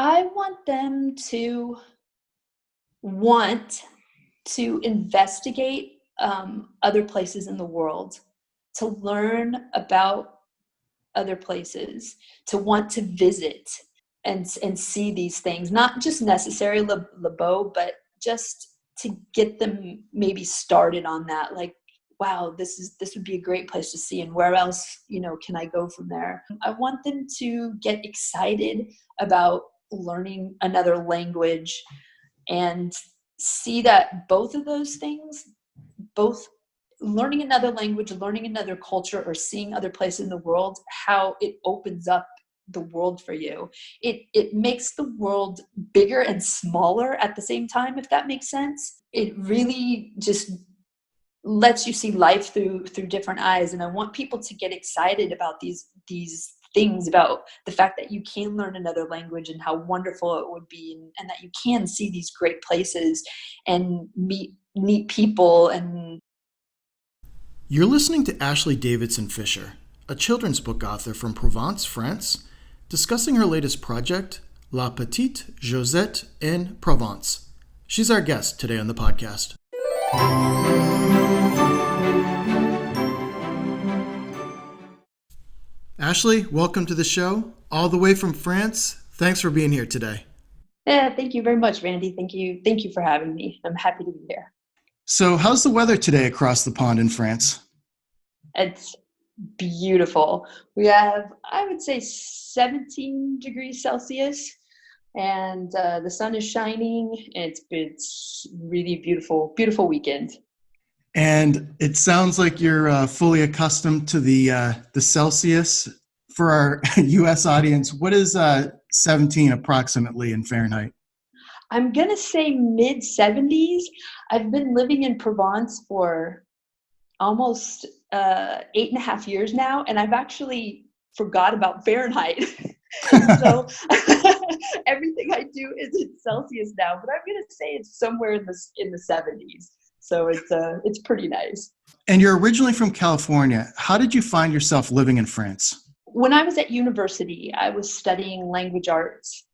I want them to want to investigate other places in the world, to learn about other places, to want to visit and see these things, not just necessarily le beau, but just to get them maybe started on that. Like, wow, this would be a great place to see, and where else, can I go from there? I want them to get excited about learning another language and see that both of those things, both learning another language, learning another culture, or seeing other places in the world, how it opens up the world for you. It makes the world bigger and smaller at the same time, if that makes sense. It really just lets you see life through different eyes. And I want people to get excited about these things, about the fact that you can learn another language and how wonderful it would be, and that you can see these great places and meet people. And you're listening to Ashley Davidson-Fisher, a children's book author from Provence, France, discussing her latest project, La Petite Josette in Provence. She's our guest today on the podcast. Ashley, welcome to the show, all the way from France. Thanks for being here today. Yeah, thank you very much, Randy. Thank you for having me. I'm happy to be here. So how's the weather today across the pond in France? It's beautiful. We have, I would say, 17 degrees Celsius, and the sun is shining. It's really beautiful weekend. And it sounds like you're fully accustomed to the Celsius. For our U.S. audience, what is 17 approximately in Fahrenheit? I'm going to say mid-70s. I've been living in Provence for almost 8.5 years now, and I've actually forgot about Fahrenheit. So everything I do is in Celsius now, but I'm going to say it's somewhere in the 70s. So it's pretty nice. And you're originally from California. How did you find yourself living in France? When I was at university, I was studying language arts,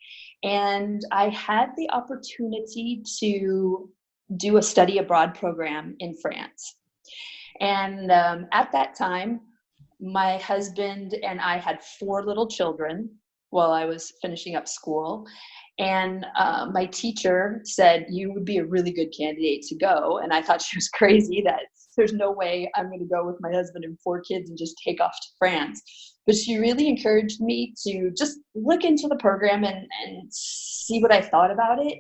and I had the opportunity to do a study abroad program in France. And at that time, my husband and I had 4 little children while I was finishing up school. And my teacher said, you would be a really good candidate to go. And I thought she was crazy, that there's no way I'm going to go with my husband and 4 kids and just take off to France. But she really encouraged me to just look into the program and see what I thought about it.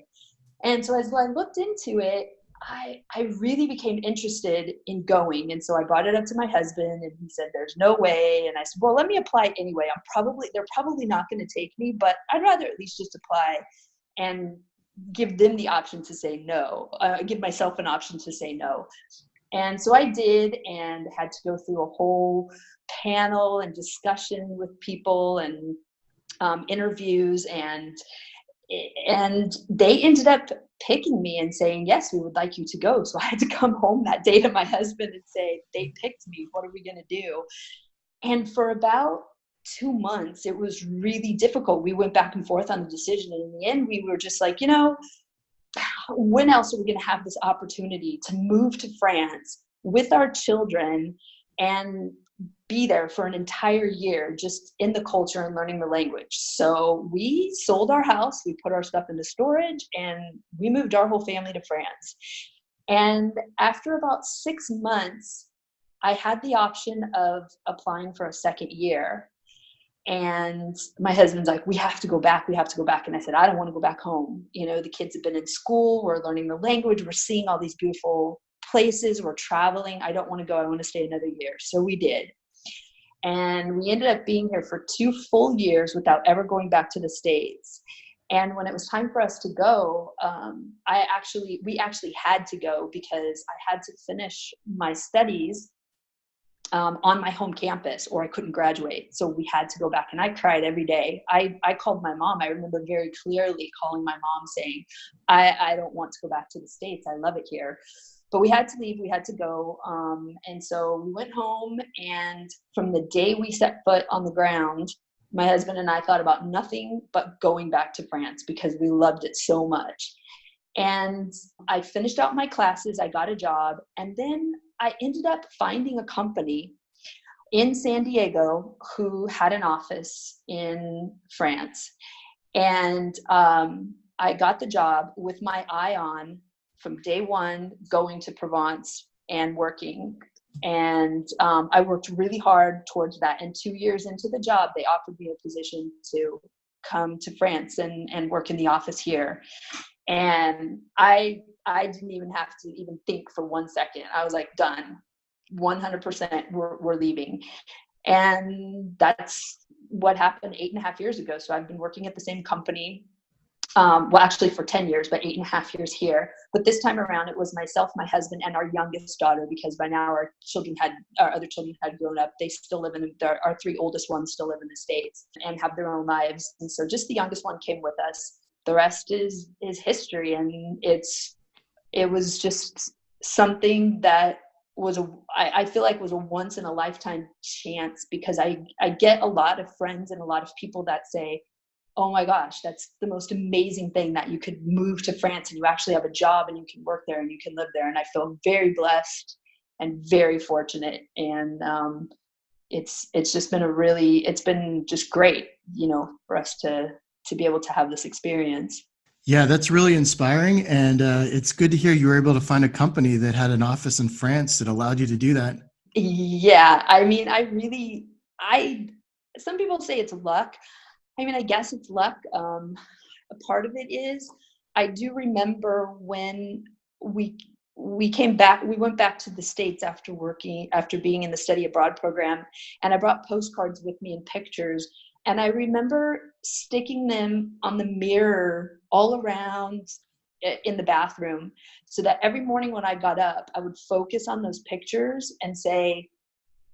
And so as I looked into it, I really became interested in going. And so I brought it up to my husband, and he said, there's no way. And I said, well, let me apply anyway. They're probably not going to take me, but I'd rather at least just apply and give them the option to say no, give myself an option to say no. And so I did, and had to go through a whole panel and discussion with people and interviews, and they ended up picking me and saying, yes, we would like you to go. So I had to come home that day to my husband and say, they picked me. What are we going to do? And for about 2 months, it was really difficult. We went back and forth on the decision. And in the end, we were just like, when else are we going to have this opportunity to move to France with our children and be there for an entire year just in the culture and learning the language? So we sold our house, we put our stuff into storage, and we moved our whole family to France. And after about 6 months, I had the option of applying for a second year. And my husband's like, we have to go back. And I said, I don't want to go back home. The kids have been in school. We're learning the language. We're seeing all these beautiful places. We're traveling. I don't want to go. I want to stay another year. So we did. And we ended up being here for 2 full years without ever going back to the States. And when it was time for us to go, we actually had to go because I had to finish my studies on my home campus, or I couldn't graduate. So we had to go back, and I cried every day. I called my mom. I remember very clearly calling my mom saying, I don't want to go back to the States. I love it here. But we had to leave. We had to go. And so we went home, and from the day we set foot on the ground, my husband and I thought about nothing but going back to France because we loved it so much. And I finished out my classes, I got a job, and then I ended up finding a company in San Diego who had an office in France. And I got the job with my eye on from day one, going to Provence and working. And I worked really hard towards that. And 2 years into the job, they offered me a position to come to France and work in the office here. And I didn't even have to even think for 1 second. I was like, done, 100%, we're leaving. And that's what happened 8.5 years ago. So I've been working at the same company, well, actually for 10 years, but 8.5 years here. But this time around, it was myself, my husband, and our youngest daughter, because by now our other children had grown up. They still live our 3 oldest ones still live in the States and have their own lives. And so just the youngest one came with us. The rest is history. And it was just something that I feel like was a once in a lifetime chance, because I get a lot of friends and a lot of people that say, oh my gosh, that's the most amazing thing that you could move to France and you actually have a job and you can work there and you can live there. And I feel very blessed and very fortunate. And it's just been it's been just great, for us to be able to have this experience. Yeah, that's really inspiring. And it's good to hear you were able to find a company that had an office in France that allowed you to do that. Yeah. I mean, some people say it's luck. I mean, I guess it's luck. A part of it is, I do remember when we came back, we went back to the States after being in the study abroad program, and I brought postcards with me and pictures. And I remember sticking them on the mirror all around in the bathroom, so that every morning when I got up, I would focus on those pictures and say,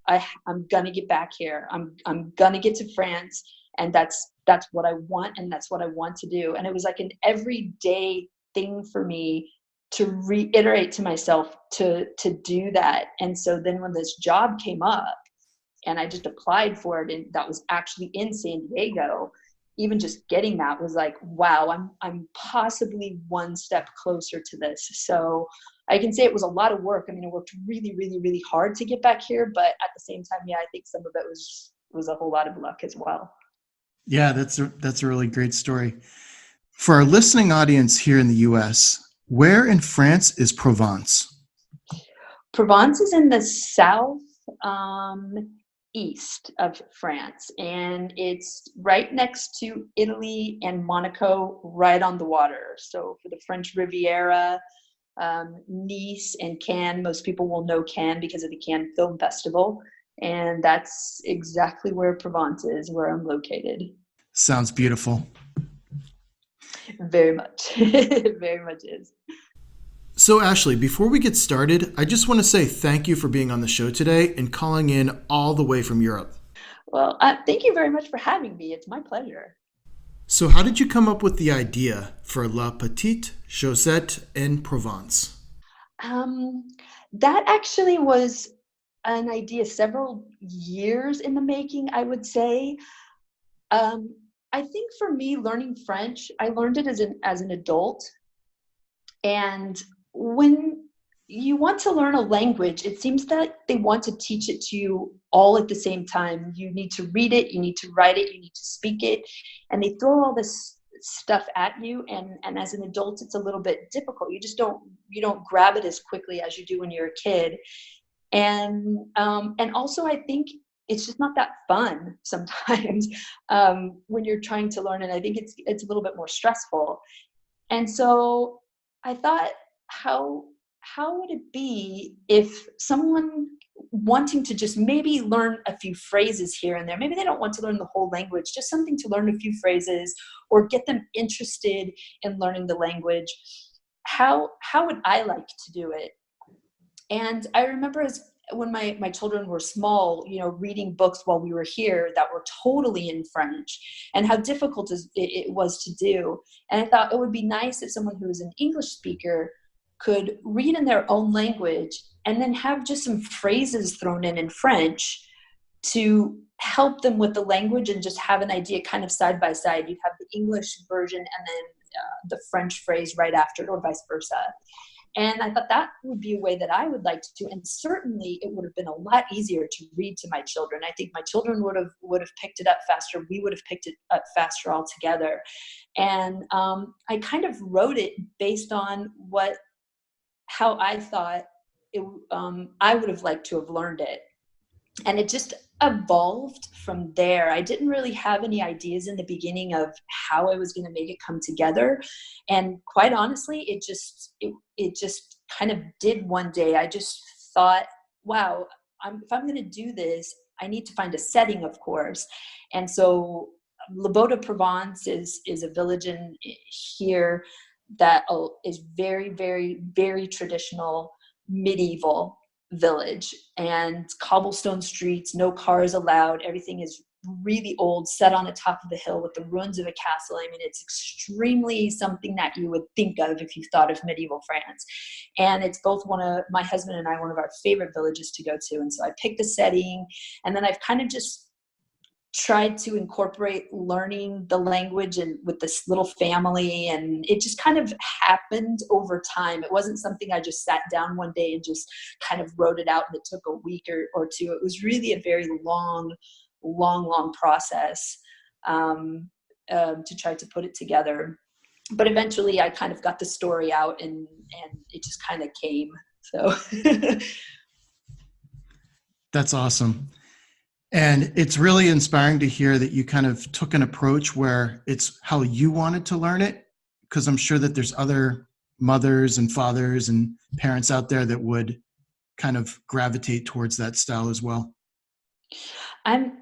I'm going to get back here. I'm going to get to France. And that's what I want. And that's what I want to do. And it was like an everyday thing for me to reiterate to myself to do that. And so then when this job came up and I just applied for it, and that was actually in San Diego, even just getting that was like, wow, I'm possibly one step closer to this. So I can say it was a lot of work. I mean, I worked really, really, really hard to get back here, but at the same time, yeah, I think some of it was a whole lot of luck as well. Yeah, that's a really great story. For our listening audience here in the U.S., where in France is Provence? Provence is in the south east of France, and it's right next to Italy and Monaco, right on the water. So for the French Riviera, Nice and Cannes, most people will know Cannes because of the Cannes Film Festival. And that's exactly where Provence is, where I'm located. Sounds beautiful. Very much. It very much is. So Ashley, before we get started, I just want to say thank you for being on the show today and calling in all the way from Europe. Well, thank you very much for having me. It's my pleasure. So how did you come up with the idea for La Petite Josette in Provence? That actually was an idea several years in the making, I would say. I think for me, learning French, I learned it as an adult. And when you want to learn a language, it seems that they want to teach it to you all at the same time. You need to read it, you need to write it, you need to speak it, and they throw all this stuff at you. And as an adult, it's a little bit difficult. You don't grab it as quickly as you do when you're a kid. And also I think it's just not that fun sometimes when you're trying to learn. And I think it's a little bit more stressful. And so I thought, how would it be if someone wanting to just maybe learn a few phrases here and there, maybe they don't want to learn the whole language, just something to learn a few phrases or get them interested in learning the language, how would I like to do it? And I remember when my children were small, reading books while we were here that were totally in French, and how difficult it was to do. And I thought it would be nice if someone who was an English speaker could read in their own language and then have just some phrases thrown in French to help them with the language and just have an idea kind of side by side. You'd have the English version and then the French phrase right after it, or vice versa. And I thought that would be a way that I would like to do. And certainly it would have been a lot easier to read to my children. I think my children would have picked it up faster. We would have picked it up faster all together. And I kind of wrote it based on how I thought I would have liked to have learned it. And it just evolved from there. I didn't really have any ideas in the beginning of how I was going to make it come together. And quite honestly, it just kind of did one day. I just thought, wow, if I'm going to do this, I need to find a setting, of course. And so Provence is a village in here that is very, very, very traditional medieval village, and cobblestone streets, no cars allowed. Everything is really old, set on the top of the hill with the ruins of a castle. I mean, it's extremely something that you would think of if you thought of medieval France. And it's both my husband and I, one of our favorite villages to go to. And so I picked a setting, and then I've kind of just tried to incorporate learning the language and with this little family, and it just kind of happened over time. It wasn't something I just sat down one day and just kind of wrote it out and it took a week or two. It was really a very long process to try to put it together. But eventually I kind of got the story out and it just kind of came. So That's awesome. And it's really inspiring to hear that you kind of took an approach where it's how you wanted to learn it, because I'm sure that there's other mothers and fathers and parents out there that would kind of gravitate towards that style as well. I'm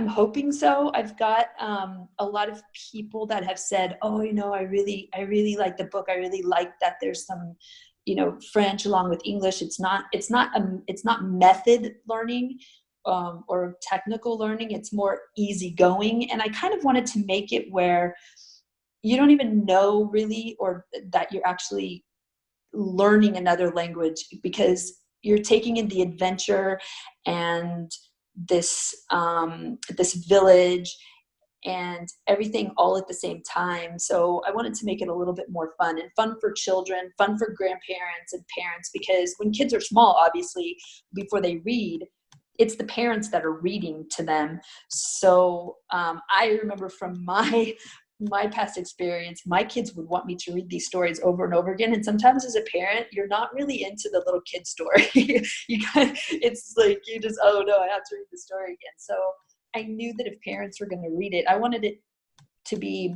hoping so. I've got a lot of people that have said, oh, I really like the book. I really like that there's some French along with English. It's not method learning or technical learning. It's more easygoing. And I kind of wanted to make it where you don't even know really, or that you're actually learning another language, because you're taking in the adventure and this village and everything all at the same time. So I wanted to make it a little bit more fun, and fun for children, fun for grandparents and parents, because when kids are small, obviously, before they read, it's the parents that are reading to them. So I remember from my past experience, my kids would want me to read these stories over and over again. And sometimes as a parent, you're not really into the little kid story. It's like, you just, oh no, I have to read the story again. So I knew that if parents were going to read it, I wanted it to be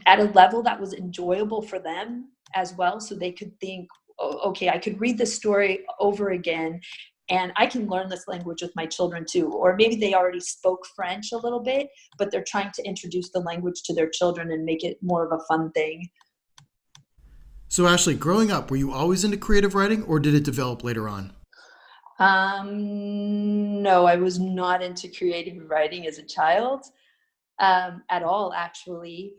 at a level that was enjoyable for them as well. So they could think, oh, okay, I could read this story over again and I can learn this language with my children too. Or maybe they already spoke French a little bit, but they're trying to introduce the language to their children and make it more of a fun thing. So Ashley, growing up, were you always into creative writing, or did it develop later on? No, I was not into creative writing as a child at all, actually.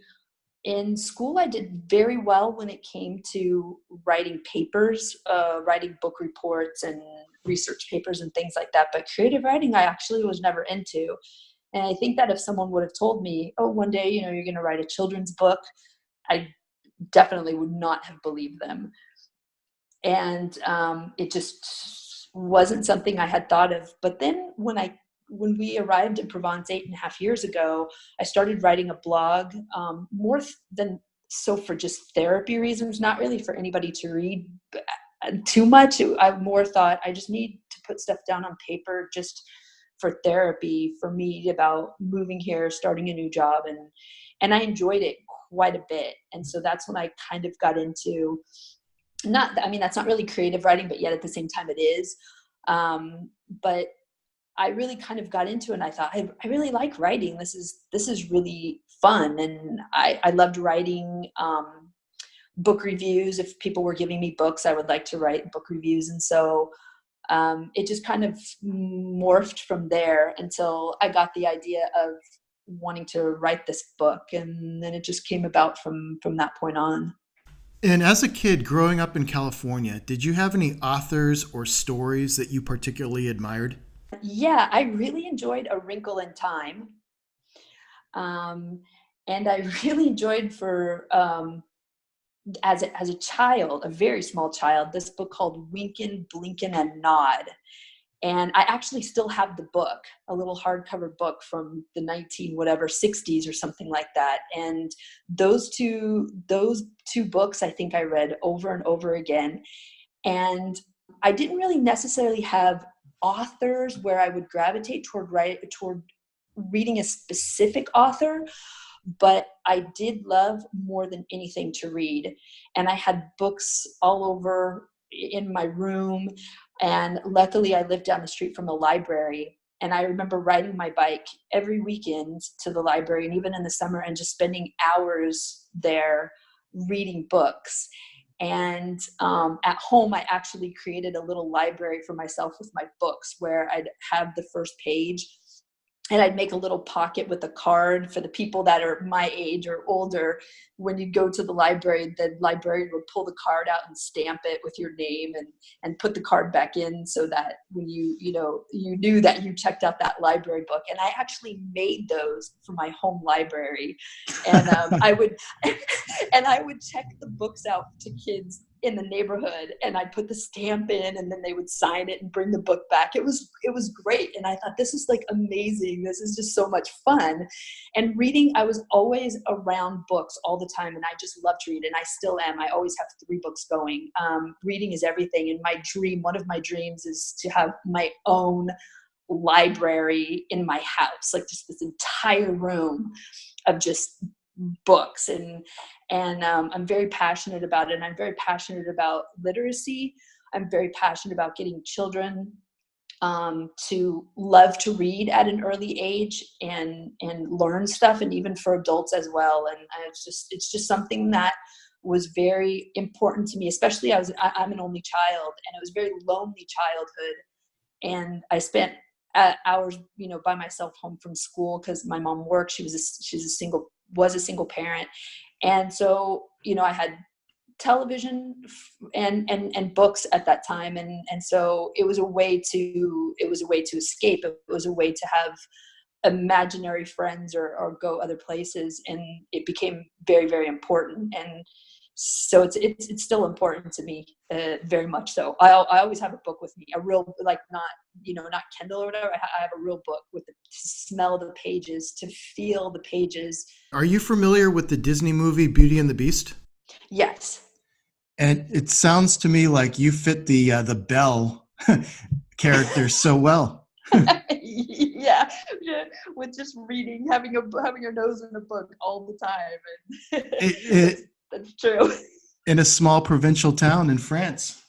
In school, I did very well when it came to writing papers, writing book reports and research papers and things like that. But creative writing, I actually was never into. And I think that if someone would have told me, oh, one day, you're going to write a children's book, I definitely would not have believed them. And it just wasn't something I had thought of. But then when we arrived in Provence 8.5 years ago, I started writing a blog, more than so for just therapy reasons, not really for anybody to read too much. I more thought I just need to put stuff down on paper just for therapy for me about moving here, starting a new job. And I enjoyed it quite a bit. And so that's when I kind of got into, that's not really creative writing, but yet at the same time it is. But I really kind of got into it and I thought, I really like writing. This is really fun. And I loved writing book reviews. If people were giving me books, I would like to write book reviews. And so it just kind of morphed from there until I got the idea of wanting to write this book. And then it just came about from that point on. And as a kid growing up in California, did you have any authors or stories that you particularly admired? Yeah, I really enjoyed A Wrinkle in Time. Um, and I really enjoyed as a child, a very small child, this book called Winkin', Blinkin' and Nod. And I actually still have the book, a little hardcover book from the 19 whatever 60s or something like that. And those two books I think I read over and over again. And I didn't really necessarily have authors where I would gravitate toward reading a specific author, but I did love more than anything to read. And I had books all over in my room. And luckily, I lived down the street from a library. And I remember riding my bike every weekend to the library, and even in the summer, and just spending hours there reading books. And at home, I actually created a little library for myself with my books where I'd have the first page and I'd make a little pocket with a card for the people that are my age or older. When you go to the librarian would pull the card out and stamp it with your name and put the card back in so that when you knew that you checked out that library book. And I actually made those for my home library. And I would and I would check the books out to kids in the neighborhood, and I'd put the stamp in, and then they would sign it and bring the book back. It was great. And I thought, this is like amazing. This is just so much fun. And reading, I was always around books all the time, and I just love to read, and I still am. I always have 3 books going. Reading is everything. And one of my dreams is to have my own library in my house, like just this entire room of just books. And I'm very passionate about it. And I'm very passionate about literacy. I'm very passionate about getting children to love to read at an early age and learn stuff, and even for adults as well. And it's just something that was very important to me, especially I'm an only child, and it was a very lonely childhood. And I spent hours, by myself home from school because my mom worked. She's a single parent. And so, I had television and books at that time. And so it was a way to escape. It was a way to have imaginary friends or go other places. And it became very, very important. And so it's still important to me, very much so. I always have a book with me, a real, like, not Kindle or whatever. I have a real book to smell the pages, to feel the pages. Are you familiar with the Disney movie Beauty and the Beast? Yes. And it sounds to me like you fit the Belle character so well. yeah, with just reading, having your nose in a book all the time, and that's true. In a small provincial town in France.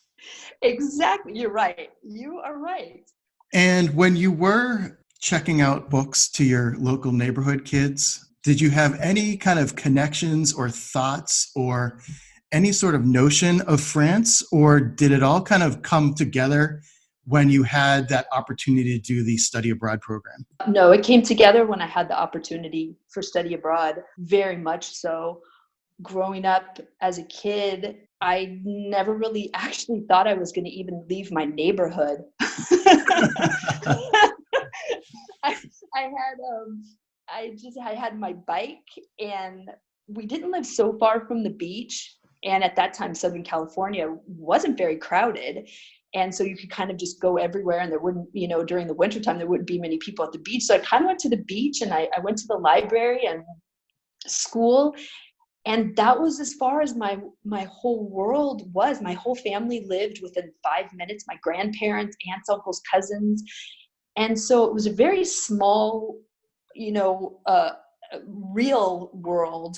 Exactly, you're right. You are right. And when you were checking out books to your local neighborhood kids, did you have any kind of connections or thoughts or any sort of notion of France, or did it all kind of come together when you had that opportunity to do the study abroad program? No, it came together when I had the opportunity for study abroad, very much so. Growing up as a kid, I never really actually thought I was going to even leave my neighborhood. I had my bike, and we didn't live so far from the beach. And at that time, Southern California wasn't very crowded. And so you could kind of just go everywhere, and there wouldn't, during the wintertime, there wouldn't be many people at the beach. So I kind of went to the beach, and I went to the library and school. And that was as far as my whole world was. My whole family lived within 5 minutes, my grandparents, aunts, uncles, cousins. And so it was a very small, real world.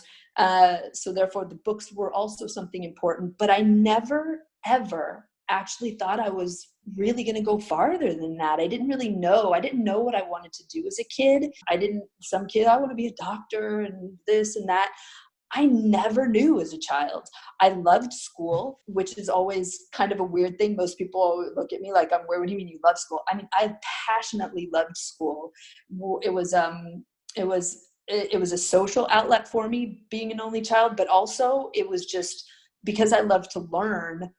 So therefore the books were also something important, but I never, ever actually thought I was really going to go farther than that. I didn't really know. I didn't know what I wanted to do as a kid. I want to be a doctor and this and that. I never knew as a child. I loved school, which is always kind of a weird thing. Most people always look at me like, what do you mean you love school? I mean, I passionately loved school. It was a social outlet for me, being an only child, but also it was just because I love to learn.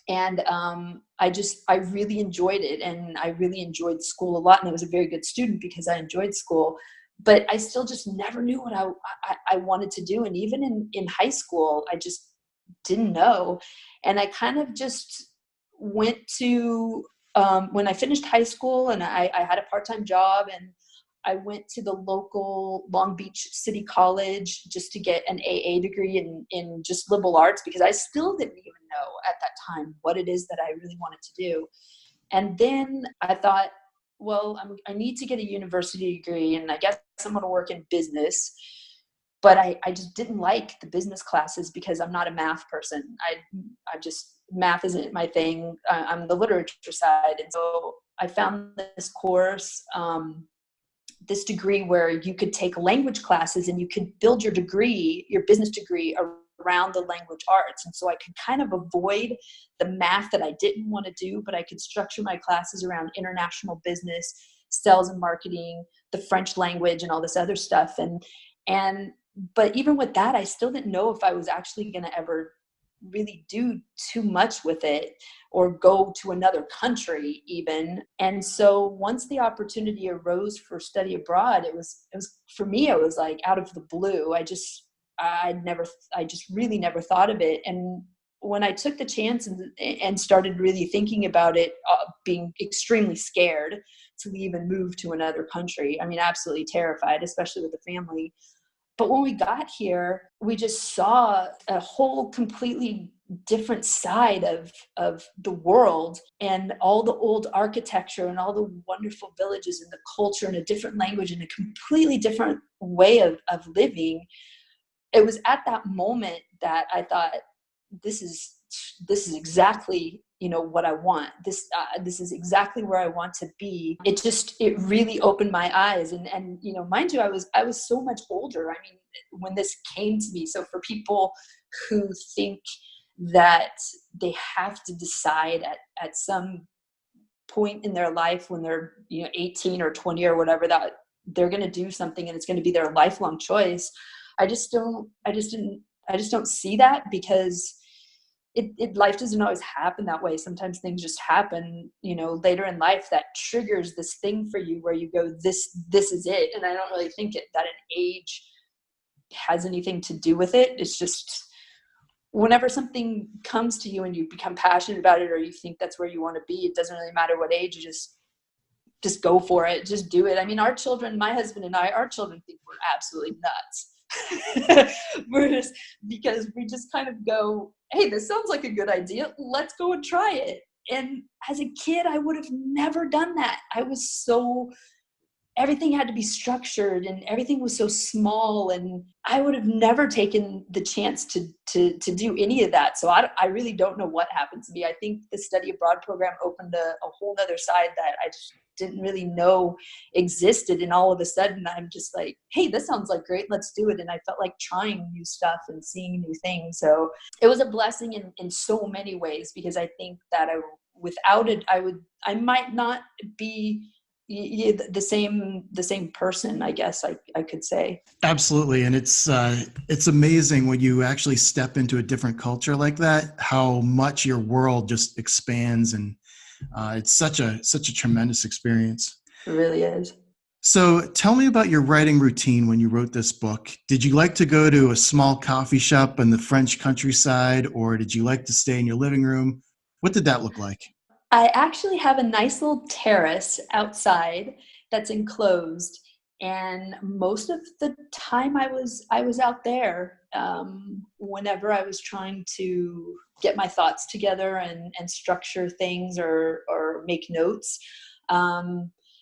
And I really enjoyed it, and I really enjoyed school a lot. And I was a very good student because I enjoyed school, but I still just never knew what I wanted to do. And even in high school, I just didn't know. And I kind of just went to, when I finished high school, and I had a part-time job, and I went to the local Long Beach City College just to get an AA degree in just liberal arts, because I still didn't even know at that time what it is that I really wanted to do. And then I thought, well, I need to get a university degree, and I guess I'm going to work in business. But I just didn't like the business classes because I'm not a math person. Math isn't my thing. I'm the literature side. And so I found this course, this degree where you could take language classes and you could build your degree, your business degree, around the language arts. And so I could kind of avoid the math that I didn't want to do, but I could structure my classes around international business, sales and marketing, the French language, and all this other stuff. But even with that, I still didn't know if I was actually going to ever really do too much with it or go to another country even. And so once the opportunity arose for study abroad, it was for me, it was like out of the blue. I just really never thought of it. And when I took the chance and started really thinking about it, being extremely scared to leave and move to another country, I mean, absolutely terrified, especially with the family. But when we got here, we just saw a whole completely different side of the world, and all the old architecture and all the wonderful villages and the culture and a different language and a completely different way of living. It was at that moment that I thought, this is exactly, what I want. This is exactly where I want to be. It really opened my eyes. And mind you, I was so much older. I mean, when this came to me. So for people who think that they have to decide at some point in their life when they're 18 or 20 or whatever, that they're going to do something and it's going to be their lifelong choice, I just don't see that, because life doesn't always happen that way. Sometimes things just happen, later in life that triggers this thing for you where you go, this is it. And I don't really think that an age has anything to do with it. It's just whenever something comes to you and you become passionate about it, or you think that's where you want to be, it doesn't really matter what age. You just go for it. Just do it. I mean, our children, my husband and I, our children think we're absolutely nuts. Because we just kind of go, hey, this sounds like a good idea. Let's go and try it. And as a kid, I would have never done that. Everything had to be structured and everything was so small, and I would have never taken the chance to do any of that. So I really don't know what happened to me. I think the study abroad program opened a whole other side that I just didn't really know existed. And all of a sudden I'm just like, hey, this sounds like great. Let's do it. And I felt like trying new stuff and seeing new things. So it was a blessing in so many ways, because I think that without it, I might not be the same person, I guess I could say. Absolutely. And it's amazing when you actually step into a different culture like that, how much your world just expands, and it's such a tremendous experience. It really is. So tell me about your writing routine when you wrote this book. Did you like to go to a small coffee shop in the French countryside, or did you like to stay in your living room? What did that look like? I actually have a nice little terrace outside that's enclosed, and most of the time I was out there whenever I was trying to get my thoughts together and structure things or make notes.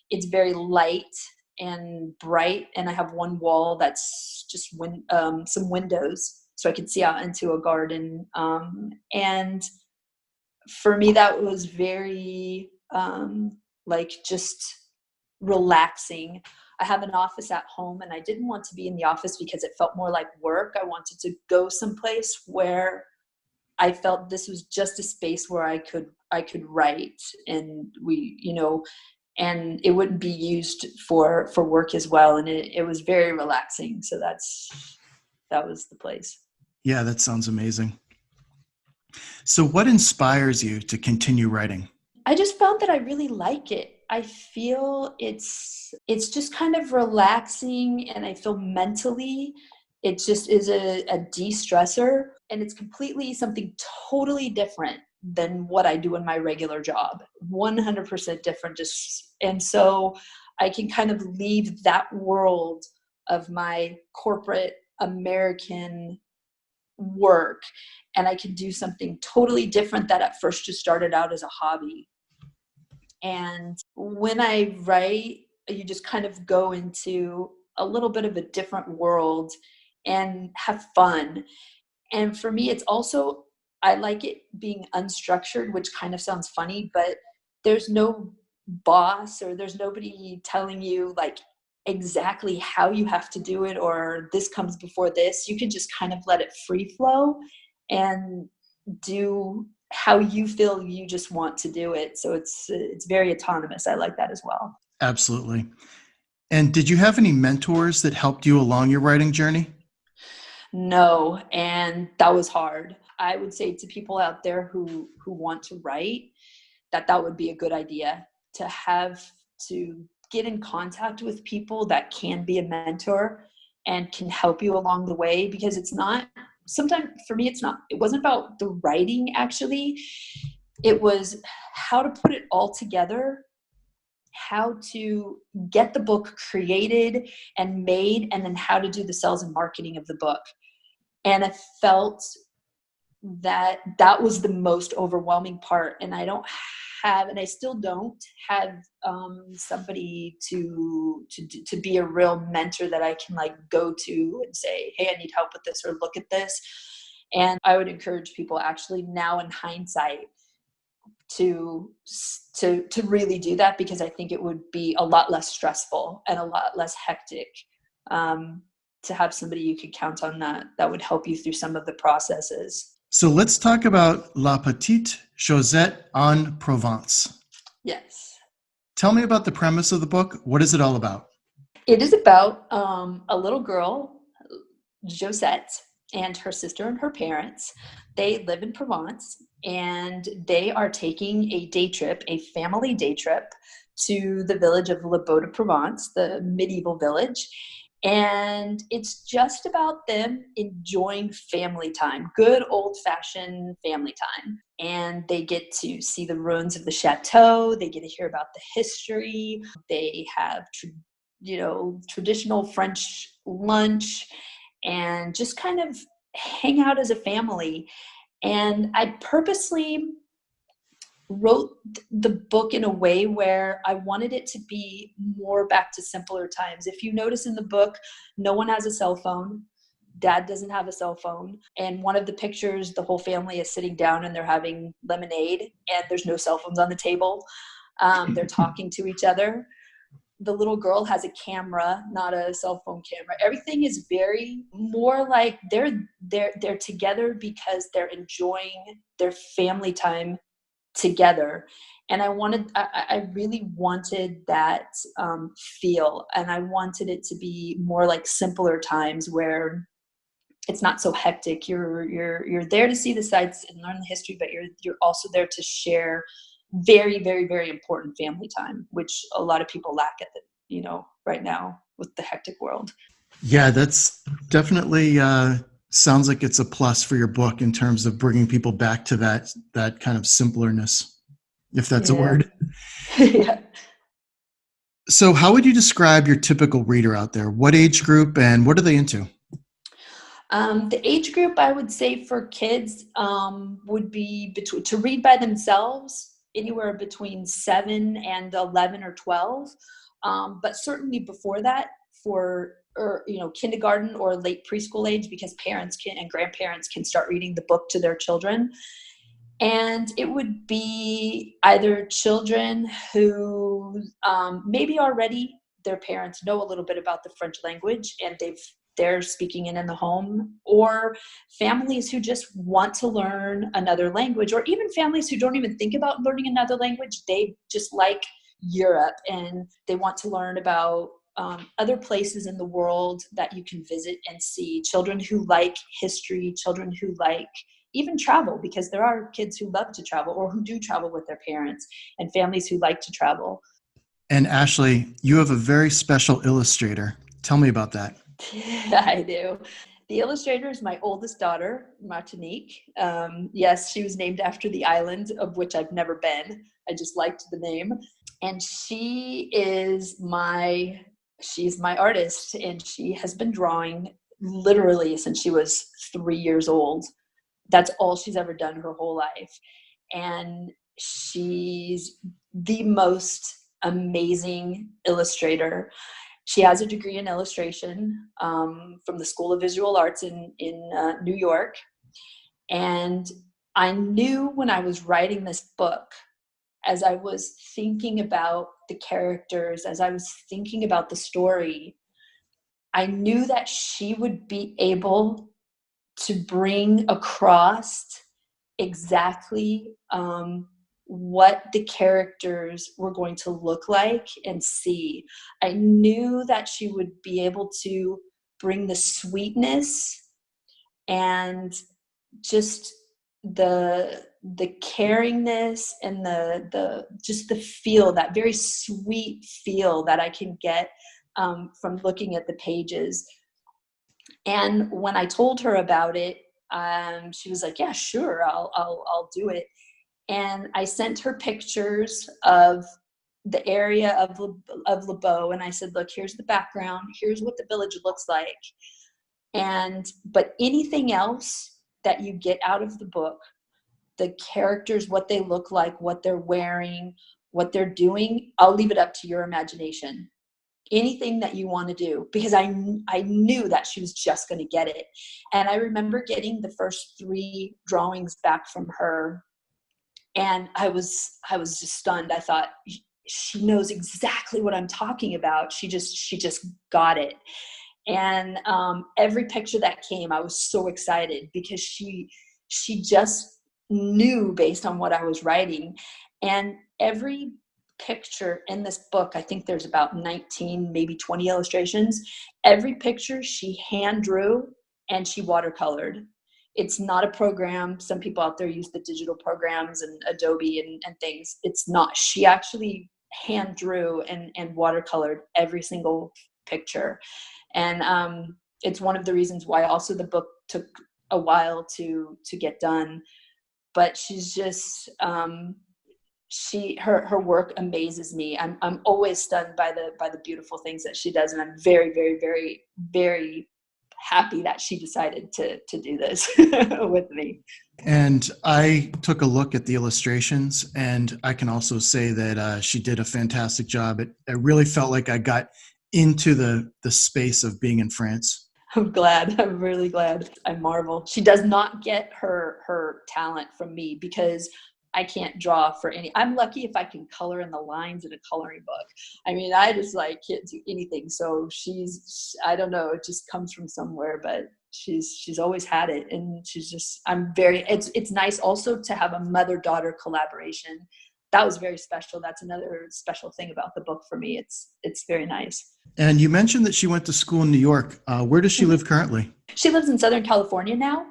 It's very light and bright, and I have one wall that's just some windows so I can see out into a garden, and for me, that was very just relaxing. I have an office at home, and I didn't want to be in the office because it felt more like work. I wanted to go someplace where I felt this was just a space where I could write, and and it wouldn't be used for work as well. And it was very relaxing. So that was the place. Yeah, that sounds amazing. So what inspires you to continue writing? I just found that I really like it. I feel it's just kind of relaxing, and I feel mentally it just is a de-stressor, and it's completely something totally different than what I do in my regular job. 100% different, just and so I can kind of leave that world of my corporate American work, and I can do something totally different that at first just started out as a hobby. And when I write, you just kind of go into a little bit of a different world and have fun. And for me, it's also, I like it being unstructured, which kind of sounds funny, but there's no boss or there's nobody telling you like exactly how you have to do it or this comes before this. You can just kind of let it free flow and do how you feel you just want to do it. So it's very autonomous. I like that as well. Absolutely. And did you have any mentors that helped you along your writing journey? No, and that was hard. I would say to people out there who want to write that would be a good idea to have to get in contact with people that can be a mentor and can help you along the way, because it's not sometimes for me it wasn't about the writing actually. It was how to put it all together, how to get the book created and made, and then how to do the sales and marketing of the book. And I felt that was the most overwhelming part. And I don't have, and I still don't have somebody to be a real mentor that I can like go to and say, hey, I need help with this or look at this. And I would encourage people actually now in hindsight to really do that, because I think it would be a lot less stressful and a lot less hectic to have somebody you could count on that would help you through some of the processes. So let's talk about La Petite Josette en Provence. Yes. Tell me about the premise of the book. What is it all about? It is about a little girl, Josette, and her sister and her parents. They live in Provence, and they are taking a day trip, a family day trip, to the village of Le Beau de Provence, the medieval village. And it's just about them enjoying family time, good old-fashioned family time. And they get to see the ruins of the chateau. They get to hear about the history. They have traditional French lunch and just kind of hang out as a family. And I purposely wrote the book in a way where I wanted it to be more back to simpler times. If you notice in the book, no one has a cell phone. Dad doesn't have a cell phone. And one of the pictures, the whole family is sitting down and they're having lemonade, and there's no cell phones on the table. They're talking to each other. The little girl has a camera, not a cell phone camera. Everything is very more like they're together because they're enjoying their family time together. And I really wanted that feel, and I wanted it to be more like simpler times where it's not so hectic. You're there to see the sights and learn the history, but you're also there to share very, very, very important family time, which a lot of people lack at right now with the hectic world. Yeah, that's definitely sounds like it's a plus for your book in terms of bringing people back to that kind of simpleness, if that's a Yeah. word. Yeah. So how would you describe your typical reader out there? What age group and what are they into? The age group I would say for kids would be to read by themselves, anywhere between 7 and 11 or 12. But certainly before that for kindergarten or late preschool age, because parents can and grandparents can start reading the book to their children. And it would be either children who maybe already their parents know a little bit about the French language and they're speaking it in the home, or families who just want to learn another language, or even families who don't even think about learning another language. They just like Europe and they want to learn about other places in the world that you can visit and see. Children who like history, children who like even travel, because there are kids who love to travel or who do travel with their parents, and families who like to travel. And Ashley, you have a very special illustrator. Tell me about that. I do. The illustrator is my oldest daughter, Martinique. Yes, she was named after the island, of which I've never been. I just liked the name. And she's my artist, and she has been drawing literally since she was 3 years old. That's all she's ever done her whole life. And she's the most amazing illustrator. She has a degree in illustration from the School of Visual Arts in New York. And I knew when I was writing this book, as I was thinking about the characters, as I was thinking about the story, I knew that she would be able to bring across exactly what the characters were going to look like and see. I knew that she would be able to bring the sweetness and just the caringness and the just the feel, that very sweet feel that I can get from looking at the pages. And when I told her about it, she was like, "Yeah, sure, I'll do it." And I sent her pictures of the area of Le Beau, and I said, "Look, here's the background. Here's what the village looks like. But anything else that you get out of the book, the characters, what they look like, what they're wearing, what they're doing, I'll leave it up to your imagination. Anything that you want to do," because I knew that she was just going to get it. And I remember getting the first 3 drawings back from her, and I was just stunned. I thought, she knows exactly what I'm talking about. She just got it. And every picture that came, I was so excited because she just knew based on what I was writing. And every picture in this book, I think there's about 19, maybe 20 illustrations. Every picture she hand drew and she watercolored. It's not a program. Some people out there use the digital programs and Adobe and things. It's not. She actually hand drew and watercolored every single picture. And it's one of the reasons why also the book took a while to get done. But she's just her work amazes me. I'm always stunned by the beautiful things that she does, and I'm very, very, very, very happy that she decided to do this with me. And I took a look at the illustrations, and I can also say that she did a fantastic job. It really felt like I got into the space of being in France. I'm glad. I'm really glad. I marvel. She does not get her talent from me because I can't draw for any. I'm lucky if I can color in the lines in a coloring book. I mean, I just can't do anything. So I don't know, it just comes from somewhere, but she's always had it. And it's nice also to have a mother-daughter collaboration. That was very special. That's another special thing about the book for me. It's very nice. And you mentioned that she went to school in New York. Where does she live currently? She lives in Southern California now.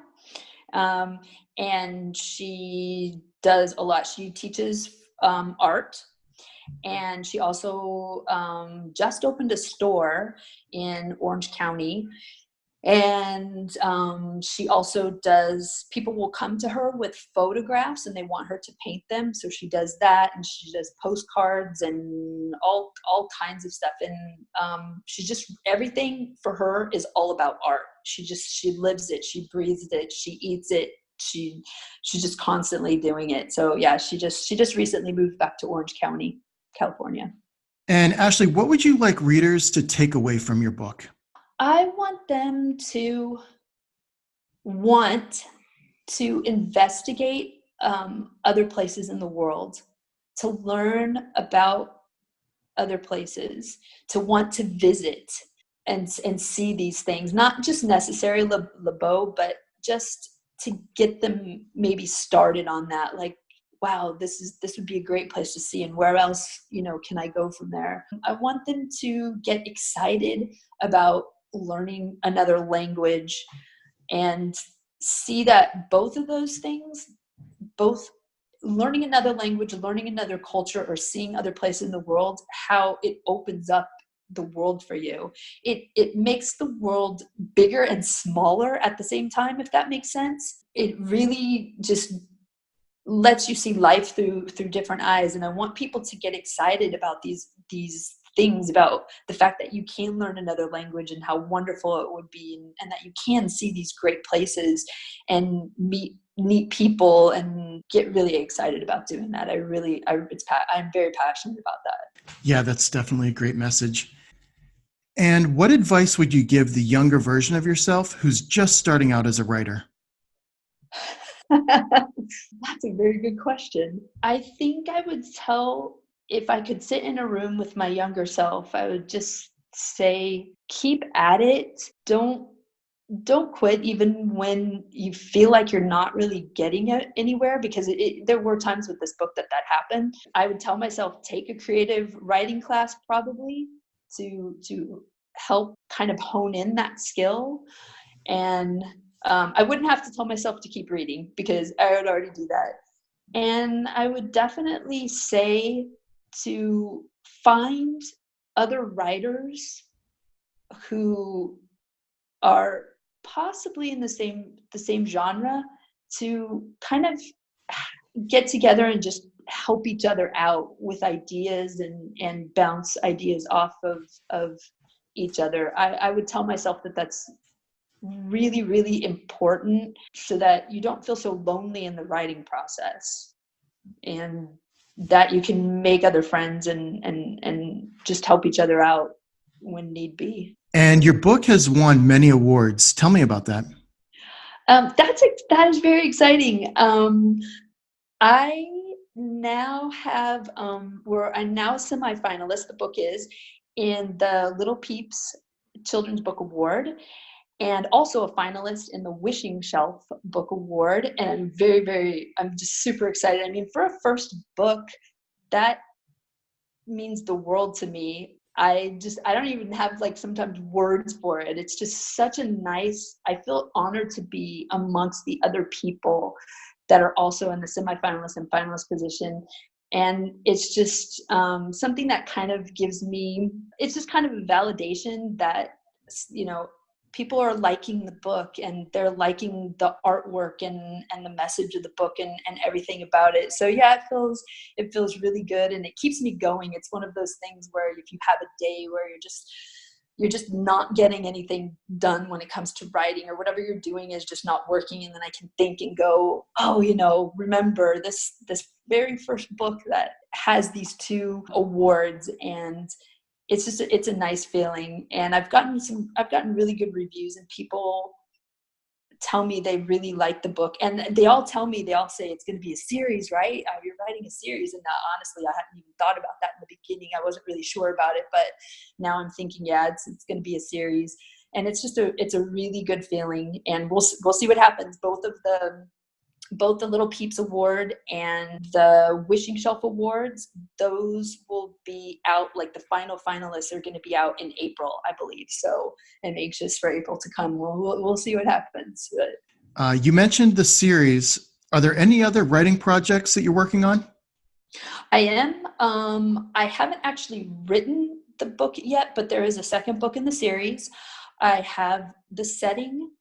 And she does a lot. She teaches art, and she also just opened a store in Orange County. And she also does, people will come to her with photographs and they want her to paint them. So she does that, and she does postcards and all kinds of stuff. And she just, everything for her is all about art. She lives it. She breathes it. She eats it. She's just constantly doing it. So yeah, she just recently moved back to Orange County, California. And Ashley, what would you like readers to take away from your book? I want them to want to investigate other places in the world, to learn about other places, to want to visit and see these things, not just necessarily Le Beau, but just to get them maybe started on that. Like, wow, this would be a great place to see, and where else, can I go from there? I want them to get excited about learning another language and see that both of those things, both learning another language, learning another culture, or seeing other places in the world, how it opens up the world for you. It makes the world bigger and smaller at the same time, if that makes sense. It really just lets you see life through different eyes. And I want people to get excited about these things, about the fact that you can learn another language and how wonderful it would be, and that you can see these great places and meet people and get really excited about doing that. I'm very passionate about that. Yeah, that's definitely a great message. And what advice would you give the younger version of yourself who's just starting out as a writer? That's a very good question. I think I would tell, if I could sit in a room with my younger self, I would just say, keep at it. Don't quit even when you feel like you're not really getting it anywhere, because there were times with this book that happened. I would tell myself, take a creative writing class probably to help kind of hone in that skill. And I wouldn't have to tell myself to keep reading, because I would already do that. And I would definitely say to find other writers who are possibly in the same genre, to kind of get together and just help each other out with ideas and bounce ideas off of each other. I would tell myself that that's really, really important, so that you don't feel so lonely in the writing process, and that you can make other friends and just help each other out when need be. And your book has won many awards. Tell me about that. That is very exciting. I now have we're I'm now a semifinalist. The book is in the Little Peeps Children's Book Award, and also a finalist in the Wishing Shelf Book Award. And I'm just super excited. I mean, for a first book, that means the world to me. I don't even have like sometimes words for it. It's just such a nice, I feel honored to be amongst the other people that are also in the semifinalist and finalist position. And it's just something that kind of gives me, it's just kind of a validation that, people are liking the book, and they're liking the artwork and the message of the book and everything about it. So yeah, it feels really good, and it keeps me going. It's one of those things where if you have a day where you're just not getting anything done when it comes to writing, or whatever you're doing is just not working, and then I can think and go, oh, remember this very first book that has these 2 awards. And it's a nice feeling. And I've gotten really good reviews, and people tell me they really like the book, and they all say it's going to be a series, right? You're writing a series. And honestly, I hadn't even thought about that in the beginning. I wasn't really sure about it, but now I'm thinking, yeah, it's going to be a series. And it's a really good feeling, and we'll see what happens. Both the Little Peeps Award and the Wishing Shelf Awards, those will be out, like the final finalists are going to be out in April, I believe. So I'm anxious for April to come. We'll see what happens. But You mentioned the series. Are there any other writing projects that you're working on? I am. I haven't actually written the book yet, but there is a second book in the series. I have the setting.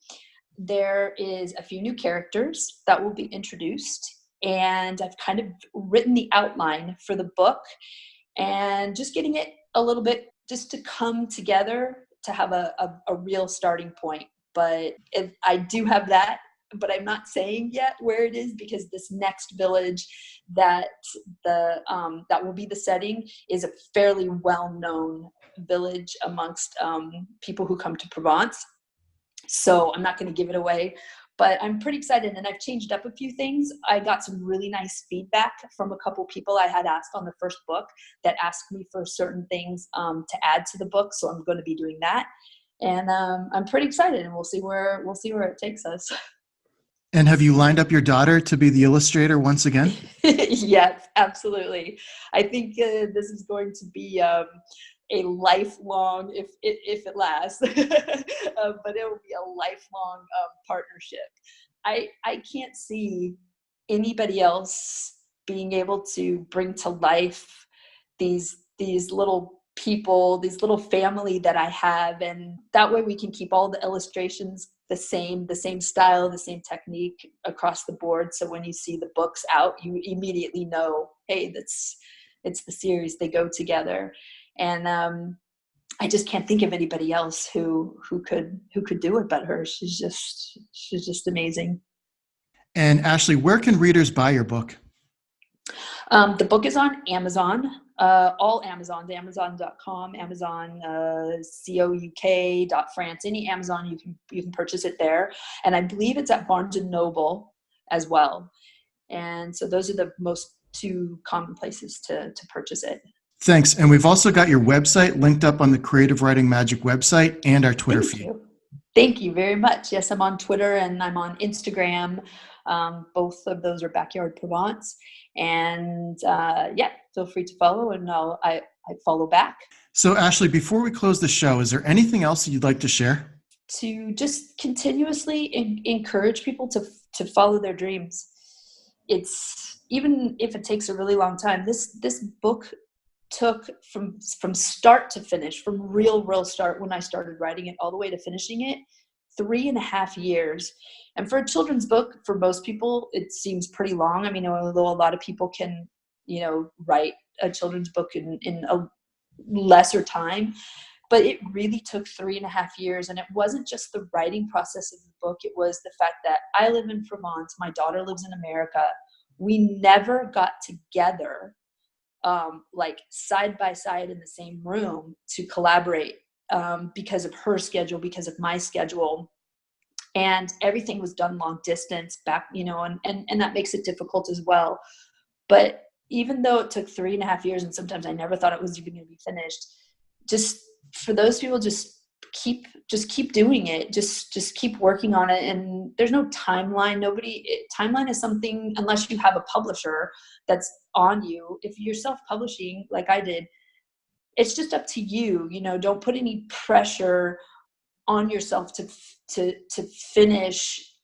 There is a few new characters that will be introduced, and I've kind of written the outline for the book, and just getting it a little bit just to come together to have a real starting point. But I do have that, but I'm not saying yet where it is, because this next village that that will be the setting is a fairly well-known village amongst people who come to Provence. So I'm not going to give it away, but I'm pretty excited, and I've changed up a few things. I got some really nice feedback from a couple people I had asked on the first book that asked me for certain things to add to the book. So I'm going to be doing that, and I'm pretty excited, and we'll see where it takes us. And have you lined up your daughter to be the illustrator once again? Yes, absolutely. I think this is going to be a lifelong, if it lasts, but it will be a lifelong partnership. I can't see anybody else being able to bring to life these little people, these little family that I have, and that way we can keep all the illustrations the same style, the same technique across the board. So when you see the books out, you immediately know, hey, it's the series, they go together. And I just can't think of anybody else who could do it but her. She's just amazing. And Ashley, where can readers buy your book? The book is on Amazon, all Amazons, Amazon.com, Amazon, couk.france, any Amazon, you can purchase it there. And I believe it's at Barnes & Noble as well. And so those are the most two common places to purchase it. Thanks. And we've also got your website linked up on the Creative Writing Magic website and our Twitter feed. Thank you very much. Yes, I'm on Twitter and I'm on Instagram. Both of those are Backyard Provence. And feel free to follow, and I follow back. So Ashley, before we close the show, is there anything else that you'd like to share? To just continuously encourage people to follow their dreams. It's, even if it takes a really long time, this book took from start to finish, from real start when I started writing it all the way to finishing it, 3.5 years. And for a children's book, for most people, it seems pretty long. I mean, although a lot of people can, write a children's book in a lesser time, but it really took 3.5 years. And it wasn't just the writing process of the book. It was the fact that I live in Provence. My daughter lives in America. We never got together, like side by side in the same room to collaborate, because of her schedule, because of my schedule. And everything was done long distance back, and that makes it difficult as well. But even though it took 3.5 years, and sometimes I never thought it was even going to be finished, just for those people, just keep doing it. Just keep working on it. And there's no timeline. Timeline is something, unless you have a publisher that's on you. If you're self-publishing like I did, it's just up to you. Don't put any pressure on yourself to finish,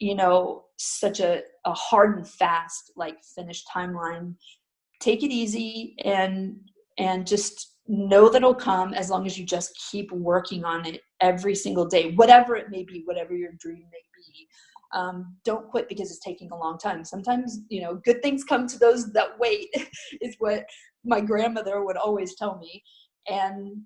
such a hard and fast, like, finished timeline. Take it easy and just know that it'll come, as long as you just keep working on it every single day, whatever it may be, whatever your dream may be. Don't quit because it's taking a long time. Sometimes, good things come to those that wait is what my grandmother would always tell me. And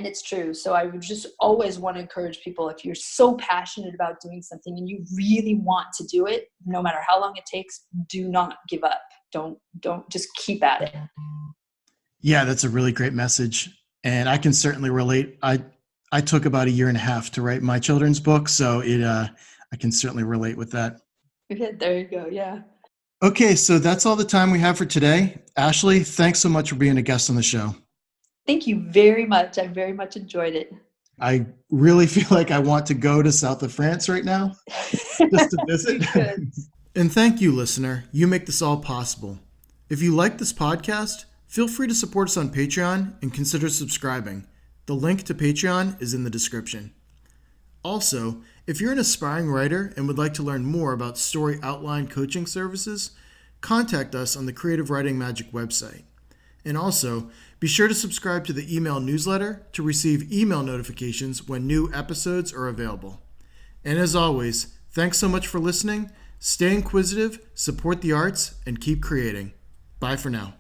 it's true. So I would just always want to encourage people, if you're so passionate about doing something and you really want to do it, no matter how long it takes, do not give up. Don't just keep at it. Yeah, that's a really great message. And I can certainly relate. I took about 1.5 years to write my children's book. So I can certainly relate with that. Okay, there you go. Yeah. Okay. So that's all the time we have for today. Ashley, thanks so much for being a guest on the show. Thank you very much. I very much enjoyed it. I really feel like I want to go to south of France right now just to visit. And thank you, listener. You make this all possible. If you like this podcast, feel free to support us on Patreon and consider subscribing. The link to Patreon is in the description. Also, if you're an aspiring writer and would like to learn more about story outline coaching services, contact us on the Creative Writing Magic website. And also, be sure to subscribe to the email newsletter to receive email notifications when new episodes are available. And as always, thanks so much for listening. Stay inquisitive, support the arts, and keep creating. Bye for now.